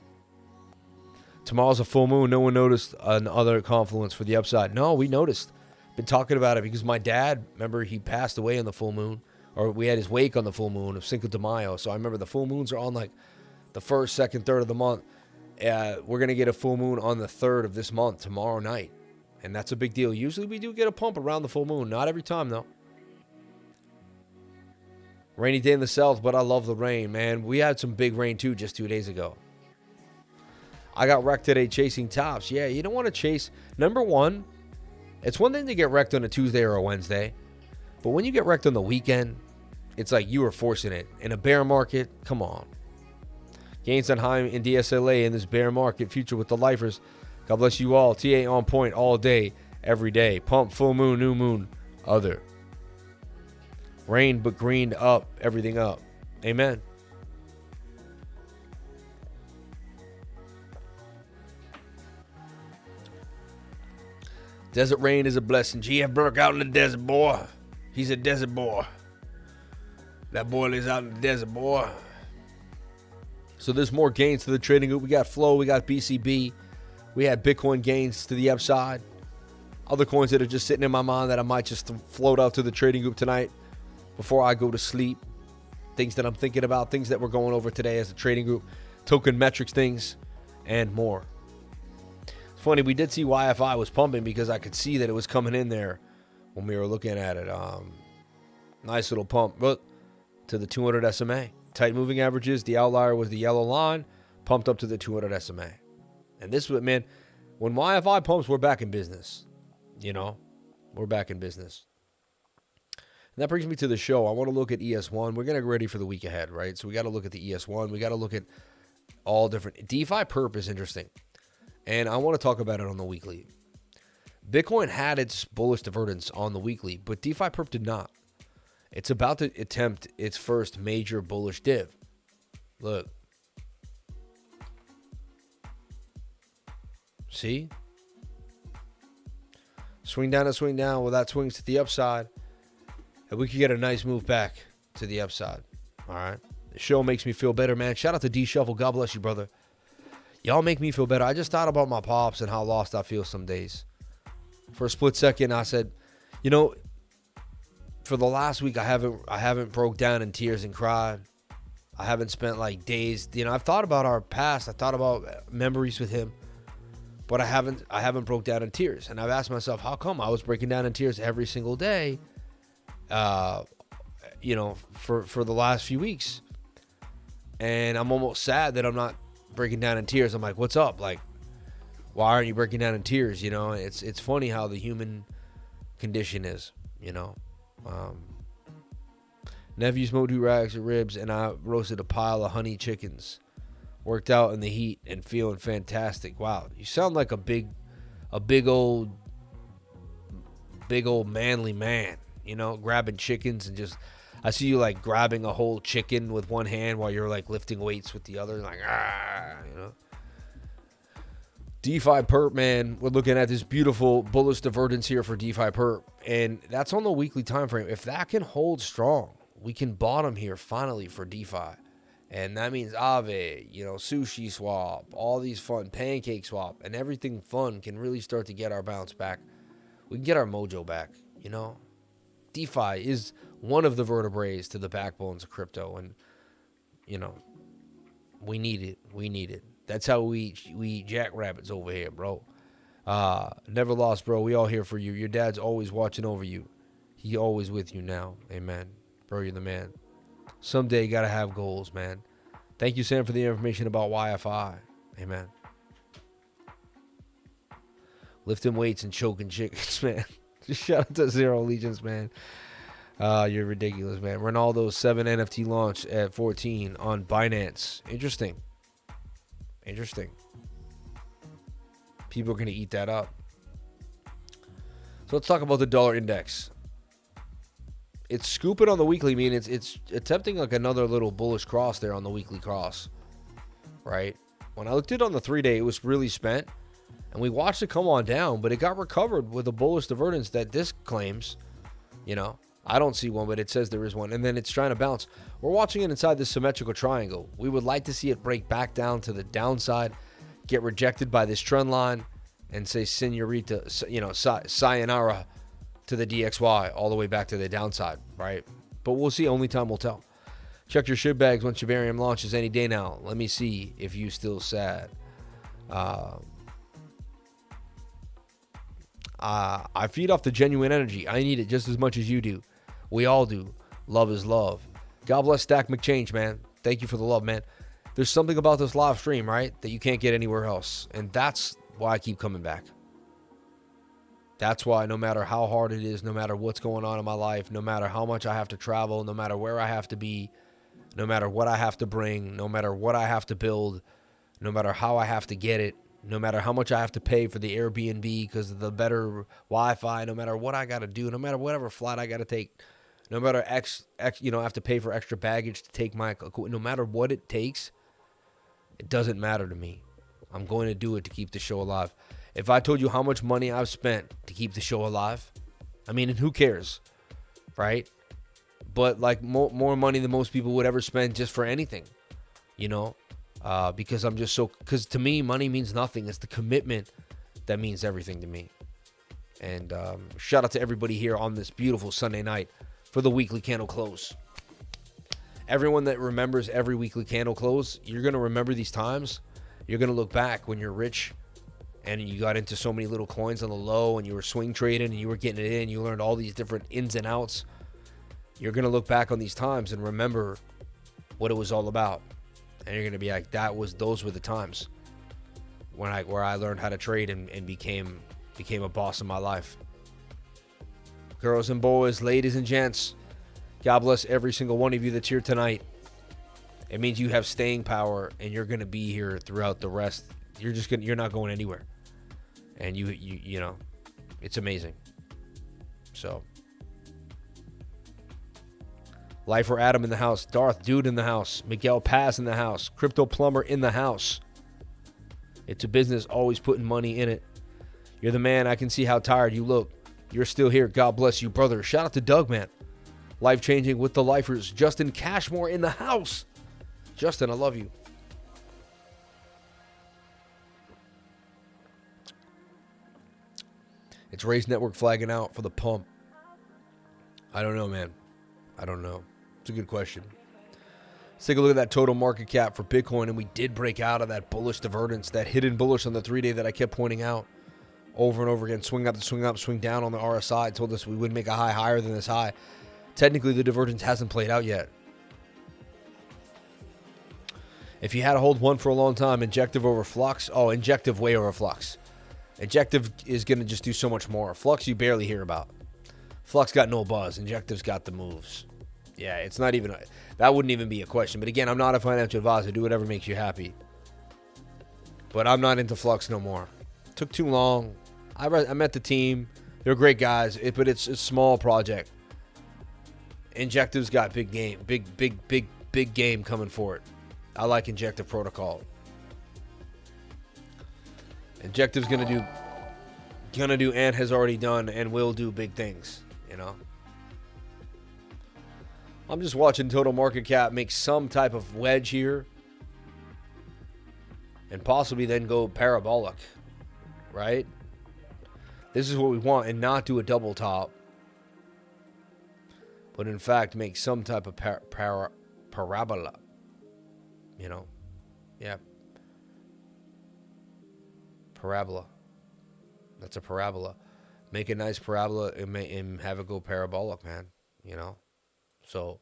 Tomorrow's a full moon. No one noticed another confluence for the upside. No, we noticed. Been talking about it because my dad, remember, he passed away on the full moon, or we had his wake on the full moon of Cinco de Mayo. So I remember the full moons are on like the first, second, third of the month. We're going to get a full moon on the 3rd of this month, tomorrow night. And that's a big deal. Usually we do get a pump around the full moon. Not every time, though. Rainy day in the south, but I love the rain, man. We had some big rain, too, just 2 days ago. I got wrecked today chasing tops. Yeah, you don't want to chase. Number one, it's one thing to get wrecked on a Tuesday or a Wednesday. But when you get wrecked on the weekend, it's like you were forcing it. In a bear market, come on. Gains on high in TSLA in this bear market future with the lifers. God bless you all. TA on point all day, every day. Pump, full moon, new moon, other. Rain but greened up, everything up. Amen. Desert rain is a blessing. GF Burke out in the desert, boy. He's a desert boy. That boy lives out in the desert, boy. So there's more gains to the trading group. We got Flow, we got BCB. We had Bitcoin gains to the upside. Other coins that are just sitting in my mind that I might just float out to the trading group tonight before I go to sleep. Things that I'm thinking about, things that we're going over today as a trading group, token metrics things, and more. It's funny, we did see YFI was pumping because I could see that it was coming in there when we were looking at it. Nice little pump. Look, to the 200 SMA. Tight moving averages. The outlier was the yellow line. Pumped up to the 200 SMA. And this was, man, when YFI pumps, we're back in business. You know, we're back in business. And that brings me to the show. I want to look at ES1. We're going to get ready for the week ahead, right? So we got to look at the ES1. We got to look at all different. DEFIPERP is interesting. And I want to talk about it on the weekly. Bitcoin had its bullish divergence on the weekly, but DEFIPERP did not. It's about to attempt its first major bullish div. Look. See? Swing down and swing down. Well, that swings to the upside. And we could get a nice move back to the upside. All right. The show makes me feel better, man. Shout out to D Shuffle. God bless you, brother. Y'all make me feel better. I just thought about my pops and how lost I feel some days. For a split second, I said, you know, for the last week, I haven't broke down in tears and cried. I haven't spent like days. You know, I've thought about our past. I thought about memories with him, but I haven't broke down in tears. And I've asked myself, how come I was breaking down in tears every single day? You know, for the last few weeks, and I'm almost sad that I'm not breaking down in tears. I'm like, what's up? Like, why aren't you breaking down in tears? You know, it's funny how the human condition is. You know. Nephew smoked 2 racks of ribs and I roasted a pile of honey chickens. Worked out in the heat and feeling fantastic. Wow, you sound like a big old manly man, you know, grabbing chickens and just, I see you like grabbing a whole chicken with one hand while you're like lifting weights with the other, like, you know. DEFIPERP, man, we're looking at this beautiful bullish divergence here for DEFIPERP, and that's on the weekly time frame. If that can hold strong, we can bottom here finally for DeFi, and that means Aave, you know, Sushi Swap, all these fun, Pancake Swap, and everything fun can really start to get our bounce back. We can get our mojo back, you know. DeFi is one of the vertebrae to the backbones of crypto, and, you know, we need it. We need it. That's how we eat jackrabbits over here, bro. Never lost, bro. We all here for you. Your dad's always watching over you. He always with you now. Amen. Bro, you're the man. Someday you got to have goals, man. Thank you, Sam, for the information about YFI. Amen. Lifting weights and choking chickens, man. Just shout out to Zero Allegiance, man. You're ridiculous, man. Ronaldo's 7 NFT launch at 14 on Binance. Interesting. Interesting. People are going to eat that up. So let's talk about the dollar index. it's scooping on the weekly. I mean, it's attempting like another little bullish cross there on the weekly cross, right? When I looked at it on the 3-day, it was really spent, and we watched it come on down, but it got recovered with a bullish divergence that this claims. You know, I don't see one, but it says there is one, and then it's trying to bounce. We're watching it inside this symmetrical triangle. We would like to see it break back down to the downside, get rejected by this trend line, and say senorita, you know, sayonara to the DXY all the way back to the downside, right? But we'll see. Only time will tell. Check your shit bags when Shibarium launches any day now. Let me see if you still sad. I feed off the genuine energy. I need it just as much as you do. We all do. Love is love. God bless Stack McChange, man. Thank you for the love, man. There's something about this live stream, right, that you can't get anywhere else. And that's why I keep coming back. That's why no matter how hard it is, no matter what's going on in my life, no matter how much I have to travel, no matter where I have to be, no matter what I have to bring, no matter what I have to build, no matter how I have to get it, no matter how much I have to pay for the Airbnb because of the better Wi-Fi, no matter what I got to do, no matter whatever flight I got to take, no matter you know, I have to pay for extra baggage to take my, no matter what it takes, it doesn't matter to me. I'm going to do it to keep the show alive. If I told you how much money I've spent to keep the show alive, I mean, and who cares, right? But like more money than most people would ever spend just for anything, you know, because I'm just so, because to me, money means nothing. It's the commitment that means everything to me. And shout out to everybody here on this beautiful Sunday night for the weekly candle close. Everyone that remembers every weekly candle close, you're going to remember these times. You're going to look back when you're rich and you got into so many little coins on the low and you were swing trading and you were getting it in. You learned all these different ins and outs. You're going to look back on these times and remember what it was all about. And you're going to be like, those were the times where I learned how to trade and became a boss in my life. Girls and boys, ladies and gents, God bless every single one of you that's here tonight. It means you have staying power and you're going to be here throughout the rest. You're not going anywhere. And you know, it's amazing. So, Life for Adam in the house, Darth Dude in the house, Miguel Paz in the house, Crypto Plumber in the house. It's a business, always putting money in it. You're the man. I can see how tired you look. You're still here. God bless you, brother. Shout out to Doug, man. Life changing with the lifers. Justin Cashmore in the house. Justin, I love you. It's Race Network flagging out for the pump. I don't know, man. I don't know. It's a good question. Let's take a look at that total market cap for Bitcoin, and we did break out of that bullish divergence, that hidden bullish on the 3-day that I kept pointing out over and over again. Swing up, swing down on the RSI. It told us we wouldn't make a high higher than this high. Technically, the divergence hasn't played out yet. If you had to hold one for a long time, Injective over Flux. Oh, Injective way over Flux. Injective is going to just do so much more. Flux you barely hear about. Flux got no buzz. Injective's got the moves. Yeah, it's not even, that wouldn't even be a question. But again, I'm not a financial advisor. Do whatever makes you happy. But I'm not into Flux no more. Took too long. I met the team. They're great guys, but it's a small project. Injective's got big game, big game coming for it. I like Injective protocol. Injective's gonna do and has already done and will do big things, you know. I'm just watching total market cap make some type of wedge here and possibly then go parabolic, right? This is what we want, and not do a double top, but in fact make some type of parabola, you know. Yeah, parabola. That's a parabola. Make a nice parabola and have it go parabolic, man, you know. So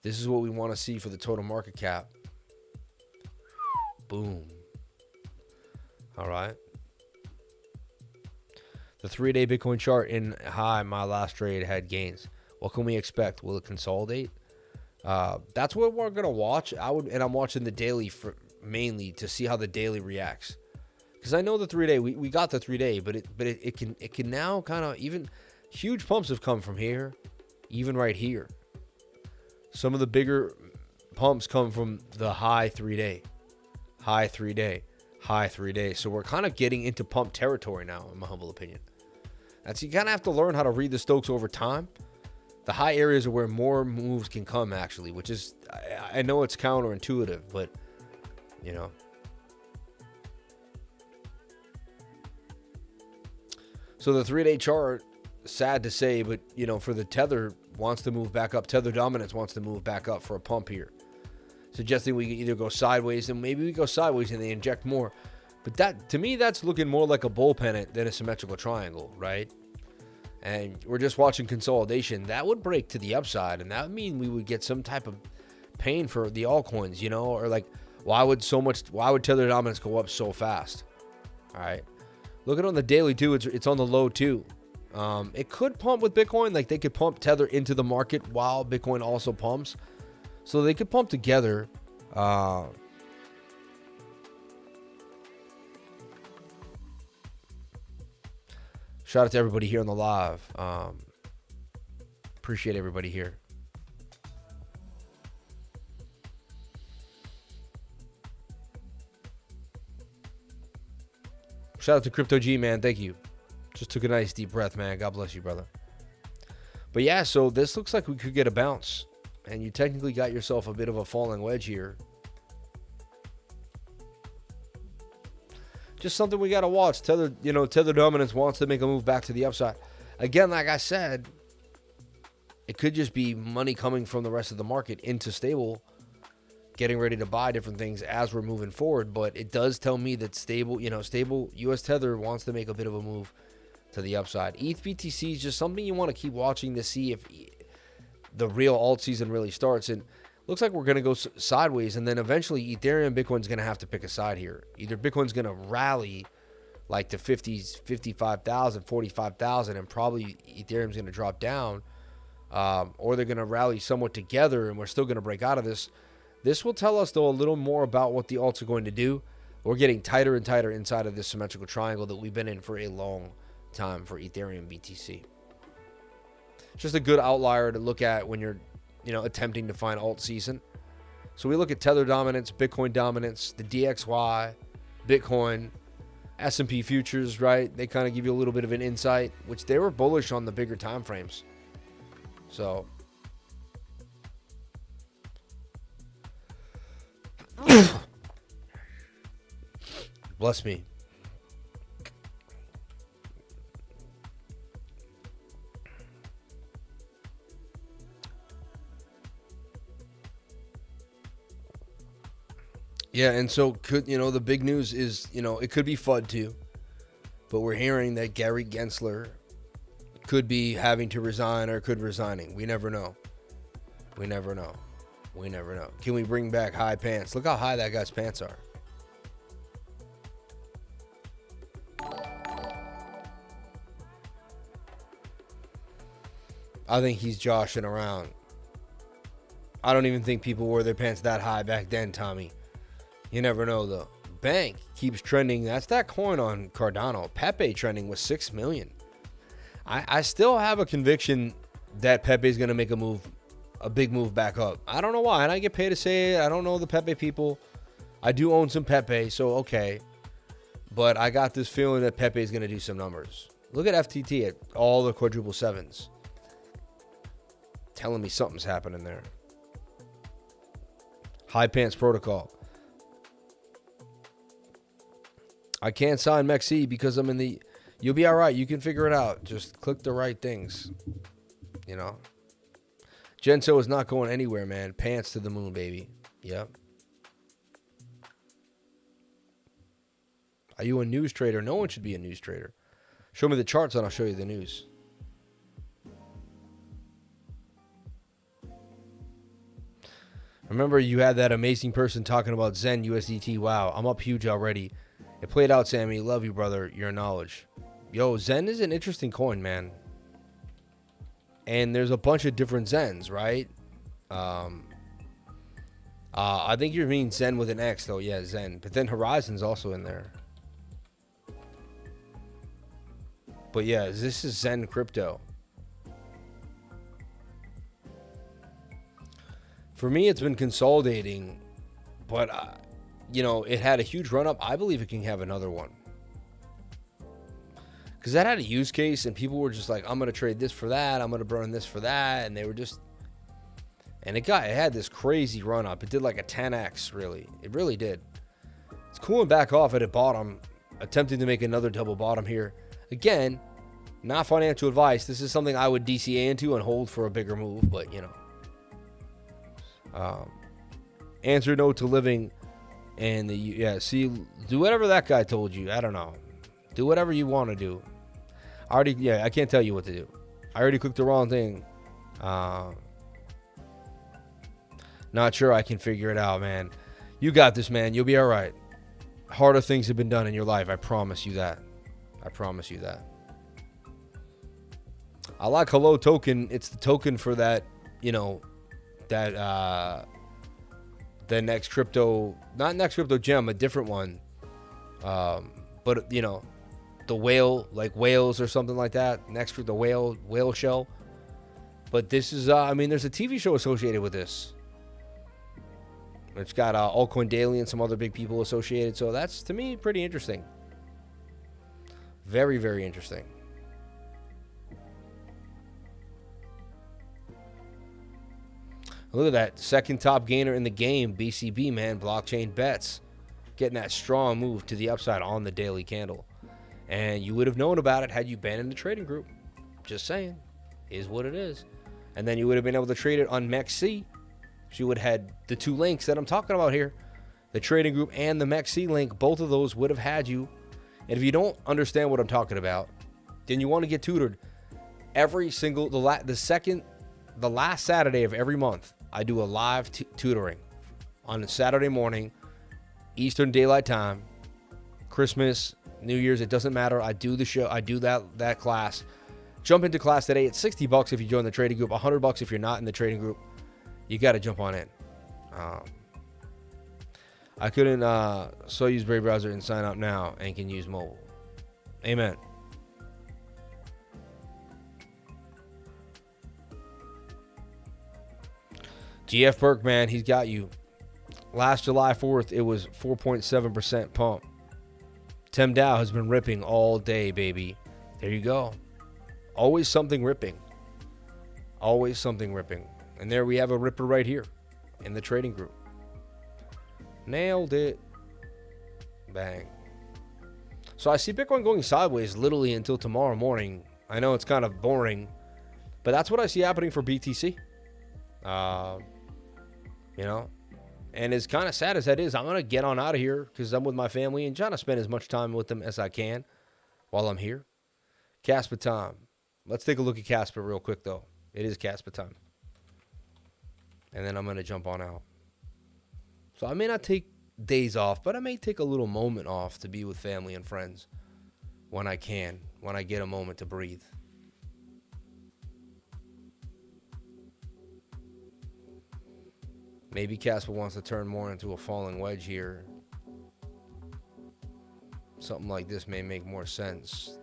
this is what we want to see for the total market cap. Boom. All right. The 3-day Bitcoin chart in high, my last trade had gains. What can we expect? Will it consolidate? That's what we're gonna watch. I'm watching the daily mainly to see how the daily reacts. Because I know the 3-day, we got the 3-day, but it can now kind of, even huge pumps have come from here. even right here. Some of the bigger pumps come from the high 3-day, high 3-day, high 3-day. So we're kind of getting into pump territory now, in my humble opinion. That's, you kind of have to learn how to read the Stokes over time. The high areas are where more moves can come, actually, which is, I know it's counterintuitive, but, you know. So the 3-day chart, sad to say, but, you know, for the tether, wants to move back up. Tether dominance wants to move back up for a pump here. Suggesting we can either go sideways, and maybe we go sideways and they inject more. But that, to me, that's looking more like a bull pennant than a symmetrical triangle, right? And we're just watching consolidation. That would break to the upside, and that would mean we would get some type of pain for the altcoins, you know? Or like, why would tether dominance go up so fast? All right. Look at it on the daily, too. It's on the low, too. It could pump with Bitcoin. Like, they could pump tether into the market while Bitcoin also pumps. So they could pump together. Shout out to everybody here on the live. Appreciate everybody here. Shout out to Crypto G, man. Thank you. Just took a nice deep breath, man. God bless you, brother. But yeah, so this looks like we could get a bounce. And you technically got yourself a bit of a falling wedge here. Just something we got to watch. Tether dominance wants to make a move back to the upside. Again, like I said, it could just be money coming from the rest of the market into stable, getting ready to buy different things as we're moving forward. But it does tell me that stable US Tether wants to make a bit of a move to the upside. ETHBTC is just something you want to keep watching to see if the real alt season really starts. And looks like we're going to go sideways, and then eventually Ethereum, Bitcoin's going to have to pick a side here. Either Bitcoin's going to rally like to 50s, 55,000, 45,000, and probably Ethereum's going to drop down, or they're going to rally somewhat together, and we're still going to break out of this. This will tell us, though, a little more about what the alts are going to do. We're getting tighter and tighter inside of this symmetrical triangle that we've been in for a long time for Ethereum BTC. Just a good outlier to look at when you're, attempting to find alt season. So we look at Tether dominance, Bitcoin dominance, the DXY, Bitcoin, S&P futures, right? They kind of give you a little bit of an insight, which they were bullish on the bigger time frames. So bless me. Yeah, and so the big news is, it could be FUD too, but we're hearing that Gary Gensler could be having to resign or could resigning. We never know. We never know. We never know. Can we bring back high pants? Look how high that guy's pants are. I think he's joshing around. I don't even think people wore their pants that high back then, Tommy. You never know, though. Bank keeps trending. That's that coin on Cardano. Pepe trending with 6 million. I still have a conviction that Pepe is going to make a big move back up. I don't know why. And I get paid to say it. I don't know the Pepe people. I do own some Pepe, so okay. But I got this feeling that Pepe is going to do some numbers. Look at FTT at all the quadruple sevens. Telling me something's happening there. High pants protocol. I can't sign MEXC because I'm in the... You'll be all right. You can figure it out. Just click the right things. Genso is not going anywhere, man. Pants to the moon, baby. Yep. Are you a news trader? No one should be a news trader. Show me the charts and I'll show you the news. Remember, you had that amazing person talking about Zen USDT. Wow, I'm up huge already. It played out, Sammy. Love you, brother. Your knowledge. Yo, Zen is an interesting coin, man. And there's a bunch of different Zens, right? I think you're meaning Zen with an X, though. Yeah, Zen. But then Horizon's also in there. But yeah, this is Zen Crypto. For me, it's been consolidating, but, you know, it had a huge run up. I believe it can have another one. Because that had a use case, and people were just like, I'm going to trade this for that. I'm going to burn this for that. And they were just, and it had this crazy run up. It did like a 10x, really. It really did. It's cooling back off at a bottom, attempting to make another double bottom here. Again, not financial advice. This is something I would DCA into and hold for a bigger move, but, you know. Answer no to living, and see, do whatever that guy told you. I don't know. Do whatever you want to do. I can't tell you what to do. I already clicked the wrong thing. Not sure I can figure it out, man. You got this, man. You'll be all right. Harder things have been done in your life. I promise you that. I promise you that. I like Hello Token. It's the token for that, you know, that the next crypto, not next crypto gem, a different one. But, you know, the whale, like whales or something like that. Next crypto whale shell. But this is, I mean, there's a TV show associated with this. It's got Altcoin Daily and some other big people associated. So that's, to me, pretty interesting. Very, very interesting. Look at that. Second top gainer in the game. BCB, man. Blockchain bets. Getting that strong move to the upside on the daily candle. And you would have known about it had you been in the trading group. Just saying. Is what it is. And then you would have been able to trade it on MEXC. So you would have had the two links that I'm talking about here. The trading group and the MEXC link. Both of those would have had you. And if you don't understand what I'm talking about, then you want to get tutored. Every single, the last Saturday of every month, I do a live tutoring on a Saturday morning, Eastern Daylight Time, Christmas, New Year's, it doesn't matter. I do the show. I do that class. Jump into class today. It's $60 if you join the trading group, $100 if you're not in the trading group. You got to jump on in. I couldn't so use Brave browser and sign up now and can use mobile. Amen. DEFIPERP, man, he's got you. Last July 4th, it was 4.7% pump. Tim Dow has been ripping all day, baby. There you go. Always something ripping. Always something ripping. And there we have a ripper right here in the trading group. Nailed it. Bang. So I see Bitcoin going sideways literally until tomorrow morning. I know it's kind of boring, but that's what I see happening for BTC. You know, and as kind of sad as that is, I'm going to get on out of here because I'm with my family and trying to spend as much time with them as I can while I'm here. Casper time. Let's take a look at Casper real quick, though. It is Casper time. And then I'm going to jump on out. So I may not take days off, but I may take a little moment off to be with family and friends when I can, when I get a moment to breathe. Maybe Casper wants to turn more into a falling wedge here. Something like this may make more sense.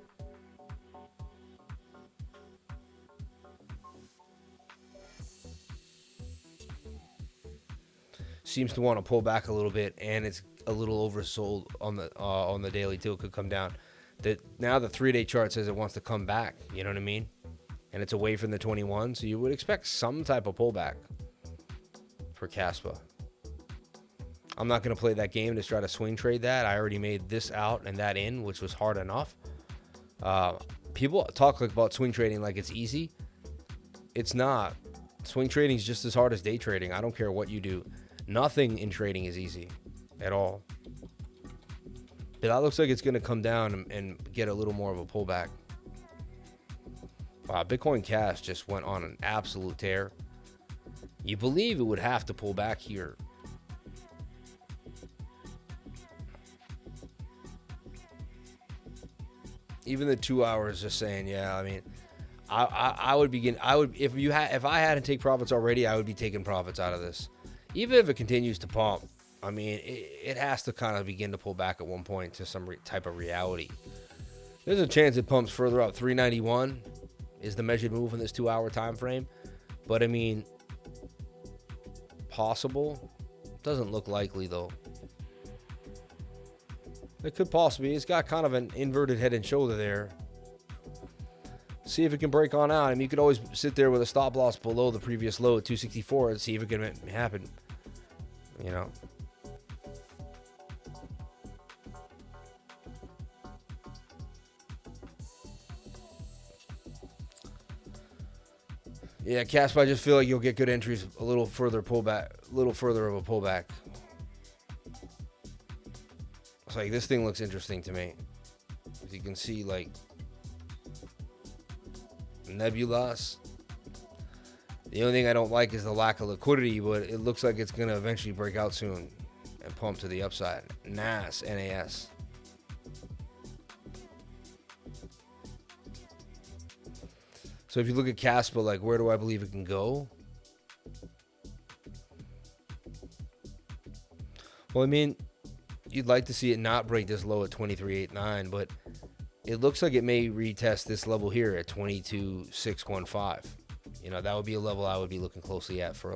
Seems to want to pull back a little bit, and it's a little oversold on the daily too. It could come down. Now the 3-day chart says it wants to come back. You know what I mean? And it's away from the 21, so you would expect some type of pullback for Casper. I'm not going to play that game to try to swing trade that. I already made this out and that in, which was hard enough. People talk about swing trading like it's easy. It's not. Swing trading is just as hard as day trading. I don't care what you do. Nothing in trading is easy at all. But that looks like it's going to come down and get a little more of a pullback. Wow, Bitcoin Cash just went on an absolute tear. You believe it would have to pull back here. Even the 2 hours just saying, yeah, I mean, I would begin. If I hadn't take profits already, I would be taking profits out of this. Even if it continues to pump, I mean, it has to kind of begin to pull back at one point to some type of reality. There's a chance it pumps further up. 391 is the measured move in this 2 hour time frame. But I mean, possible. Doesn't look likely, though. It could possibly. It's got kind of an inverted head and shoulder there. See if it can break on out. I mean, you could always sit there with a stop loss below the previous low at 264 and see if it can happen. You know. Yeah, Casper, I just feel like you'll get good entries a little further pullback, a little further of a pullback. It's like this thing looks interesting to me. As you can see, like nebulas. The only thing I don't like is the lack of liquidity, but it looks like it's gonna eventually break out soon and pump to the upside. NAS. So if you look at Casper, like where do I believe it can go? Well, I mean, you'd like to see it not break this low at 23.89, but it looks like it may retest this level here at 22.615. You know, that would be a level I would be looking closely at for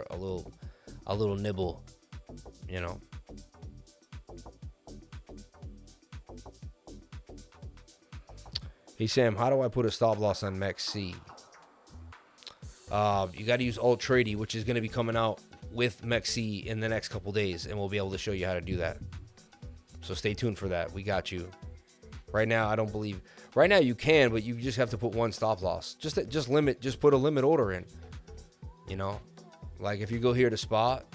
a little nibble, you know. Hey Sam, how do I put a stop loss on MEXC? You got to use Alt Trading, which is going to be coming out with MEXC in the next couple days, and we'll be able to show you how to do that. So stay tuned for that. We got you. Right now, I don't believe. Right now you can, but you just have to put one stop loss. Just put a limit order in. You know, like if you go here to spot,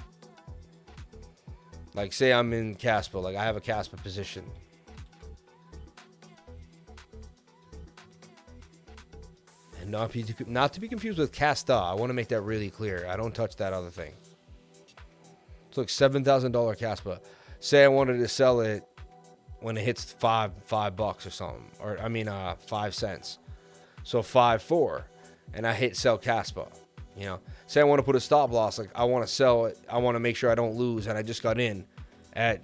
like say I'm in Casper, like I have a Casper position. Not to be confused with Casta. I want to make that really clear. I don't touch that other thing. So look, $7,000 Caspa. Say I wanted to sell it when it hits $5 or something, or I mean 5 cents. So 5.4, and I hit sell Caspa. You know, say I want to put a stop loss. Like I want to sell it. I want to make sure I don't lose, and I just got in at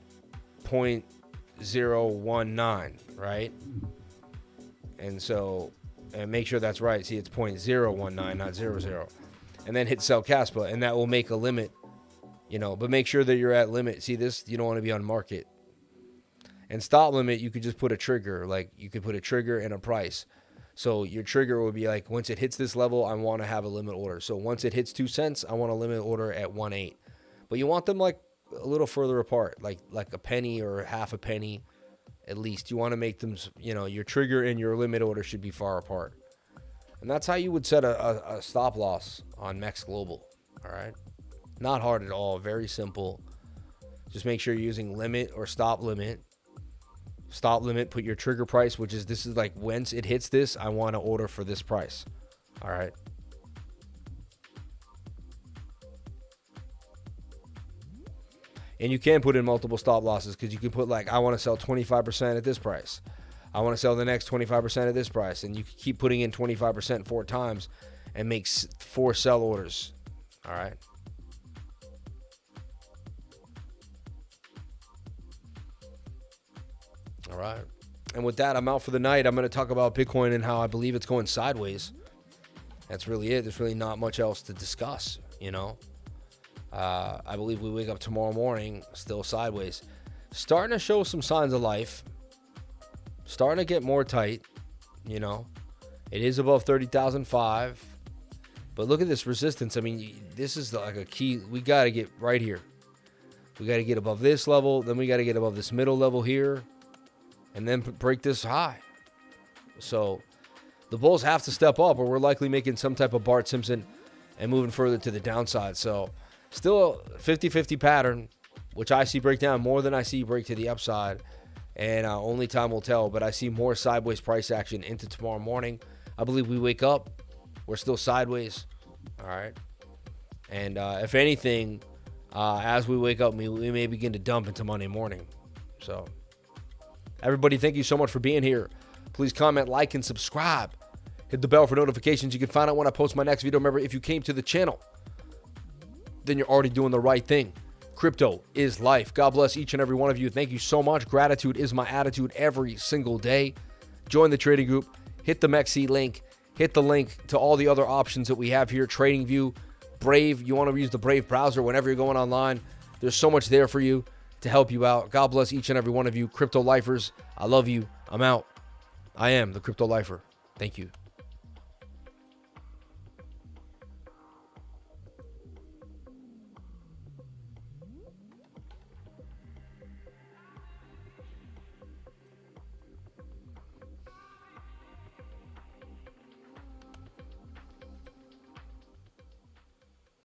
0.019, right? And so. And make sure that's right. See, it's 0.019, not 00. And then hit sell Caspa, and that will make a limit, you know. But make sure that you're at limit. See this? You don't want to be on market. And stop limit, you could just put a trigger. Like you could put a trigger and a price. So your trigger would be like, once it hits this level, I want to have a limit order. So once it hits 2 cents, I want a limit order at 1.8. But you want them like a little further apart, like a penny or half a penny. At least you want to make them, you know, your trigger and your limit order should be far apart. And that's how you would set a stop loss on MEXC Global. All right. Not hard at all. Very simple. Just make sure you're using limit or stop limit. Stop limit, put your trigger price, which is this is like once it hits this, I want to order for this price. All right. And you can put in multiple stop losses because you can put like, I want to sell 25% at this price. I want to sell the next 25% at this price. And you can keep putting in 25% 4 times and make 4 sell orders. All right. All right. And with that, I'm out for the night. I'm going to talk about Bitcoin and how I believe it's going sideways. That's really it. There's really not much else to discuss, you know. I believe we wake up tomorrow morning still sideways. Starting to show some signs of life. Starting to get more tight, you know. It is above 30,005. But look at this resistance. I mean, this is like a key. We got to get right here. We got to get above this level. Then we got to get above this middle level here. And then break this high. So the bulls have to step up or we're likely making some type of Bart Simpson and moving further to the downside. So still a 50-50 pattern, which I see break down more than I see break to the upside. And only time will tell. But I see more sideways price action into tomorrow morning. I believe we wake up. We're still sideways. All right. And if anything, as we wake up, we may begin to dump into Monday morning. So everybody, thank you so much for being here. Please comment, like, and subscribe. Hit the bell for notifications. You can find out when I post my next video. Remember, if you came to the channel, then you're already doing the right thing. Crypto is life. God bless each and every one of you. Thank you so much. Gratitude is my attitude every single day. Join the trading group. Hit the MEXC link. Hit the link to all the other options that we have here. TradingView, Brave. You want to use the Brave browser whenever you're going online. There's so much there for you to help you out. God bless each and every one of you. Crypto lifers, I love you. I'm out. I am the Crypto Lifer. Thank you.